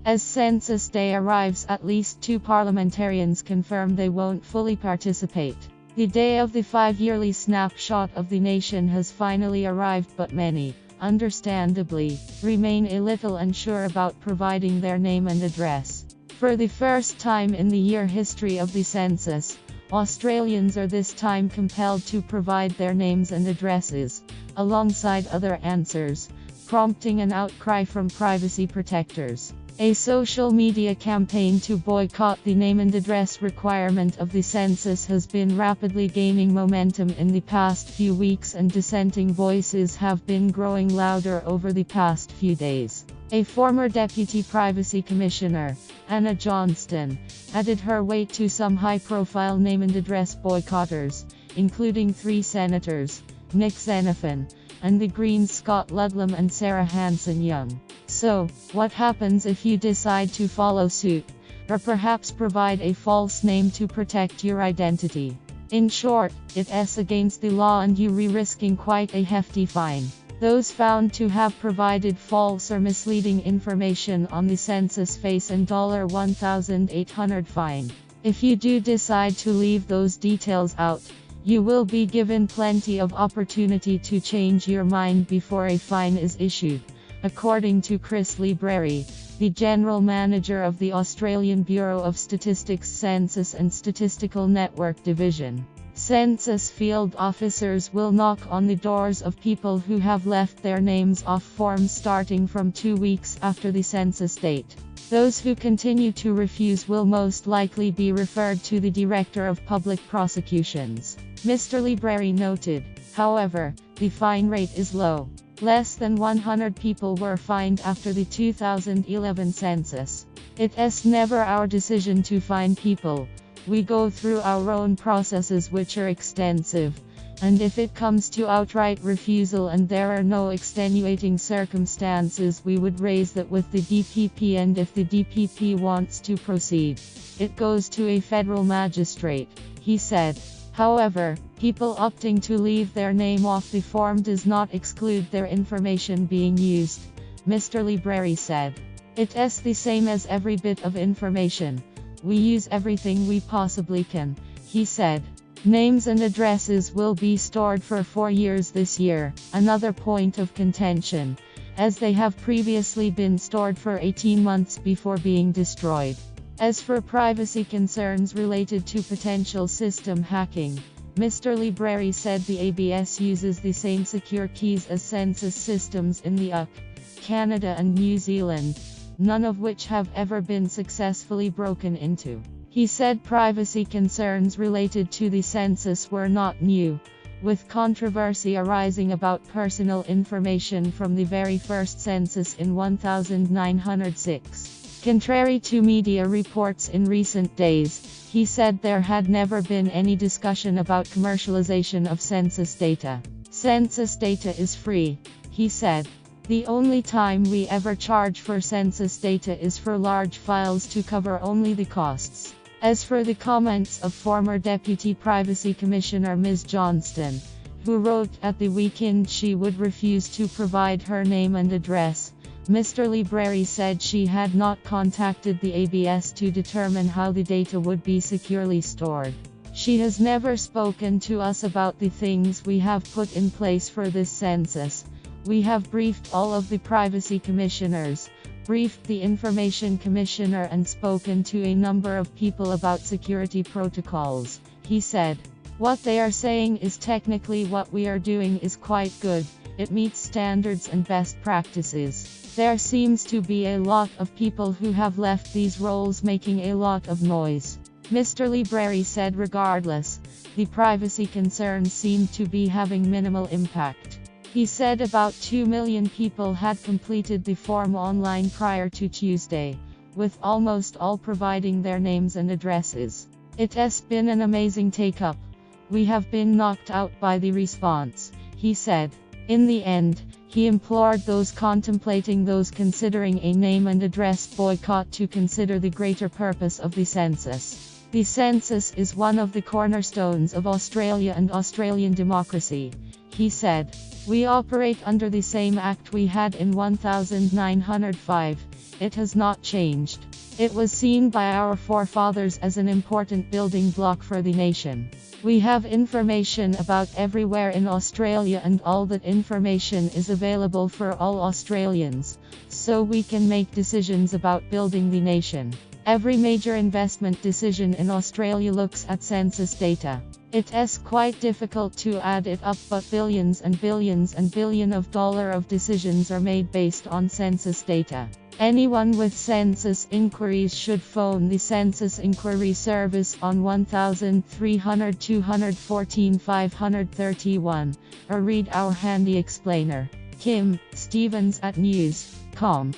As Census Day arrives, at least 2 parliamentarians confirm they won't fully participate. The day of the 5-yearly snapshot of the nation has finally arrived, but many, understandably, remain a little unsure about providing their name and address. For the first time in the year history of the census, Australians are this time compelled to provide their names and addresses, alongside other answers, prompting an outcry from privacy protectors. A social media campaign to boycott the name and address requirement of the census has been rapidly gaining momentum in the past few weeks, and dissenting voices have been growing louder over the past few days. A former Deputy Privacy Commissioner, Anna Johnston, added her weight to some high-profile name and address boycotters, including 3 senators, Nick Xenophon, and the Greens' Scott Ludlam and Sarah Hanson-Young. So, what happens if you decide to follow suit, or perhaps provide a false name to protect your identity? In short, it's against the law and you risking quite a hefty fine. Those found to have provided false or misleading information on the census face an $1,800 fine. If you do decide to leave those details out, you will be given plenty of opportunity to change your mind before a fine is issued, according to Chris Libreri, the General Manager of the Australian Bureau of Statistics Census and Statistical Network Division. Census field officers will knock on the doors of people who have left their names off forms starting from 2 weeks after the census date. Those who continue to refuse will most likely be referred to the Director of Public Prosecutions. Mr. Libreri noted, however, the fine rate is low. Less than 100 people were fined after the 2011 census. It's never our decision to fine people. We go through our own processes, which are extensive, and if it comes to outright refusal and there are no extenuating circumstances, we would raise that with the DPP, and if the DPP wants to proceed, it goes to a federal magistrate, he said. However, people opting to leave their name off the form does not exclude their information being used, Mr. Libreri said. It's the same as every bit of information. We use everything we possibly can, he said. Names and addresses will be stored for 4 years this year, another point of contention, as they have previously been stored for 18 months before being destroyed. As for privacy concerns related to potential system hacking, Mr. Libreri said the ABS uses the same secure keys as census systems in the UK, Canada and New Zealand, none of which have ever been successfully broken into. He said privacy concerns related to the census were not new, with controversy arising about personal information from the very first census in 1906. Contrary to media reports in recent days, he said there had never been any discussion about commercialization of census data. Census data is free, he said. The only time we ever charge for census data is for large files to cover only the costs. As for the comments of former Deputy Privacy Commissioner Ms. Johnston, who wrote at the weekend she would refuse to provide her name and address, Mr. Libreri said she had not contacted the ABS to determine how the data would be securely stored. She has never spoken to us about the things we have put in place for this census. We have briefed all of the privacy commissioners, briefed the information commissioner and spoken to a number of people about security protocols, he said. What they are saying is technically what we are doing is quite good, it meets standards and best practices. There seems to be a lot of people who have left these roles making a lot of noise. Mr. Libreri said regardless, the privacy concerns seem to be having minimal impact. He said about 2 million people had completed the form online prior to Tuesday, with almost all providing their names and addresses. It's been an amazing take-up. We have been knocked out by the response, he said. In the end, he implored those contemplating, those considering a name and address boycott to consider the greater purpose of the census. The census is one of the cornerstones of Australia and Australian democracy, he said. We operate under the same act we had in 1905, it has not changed. It was seen by our forefathers as an important building block for the nation. We have information about everywhere in Australia, and all that information is available for all Australians, so we can make decisions about building the nation. Every major investment decision in Australia looks at census data. It's quite difficult to add it up, but billions and billions and billions of dollars of decisions are made based on census data. Anyone with census inquiries should phone the Census Inquiry Service on 1300 214 531, or read our handy explainer, Kim Stevens at news.com.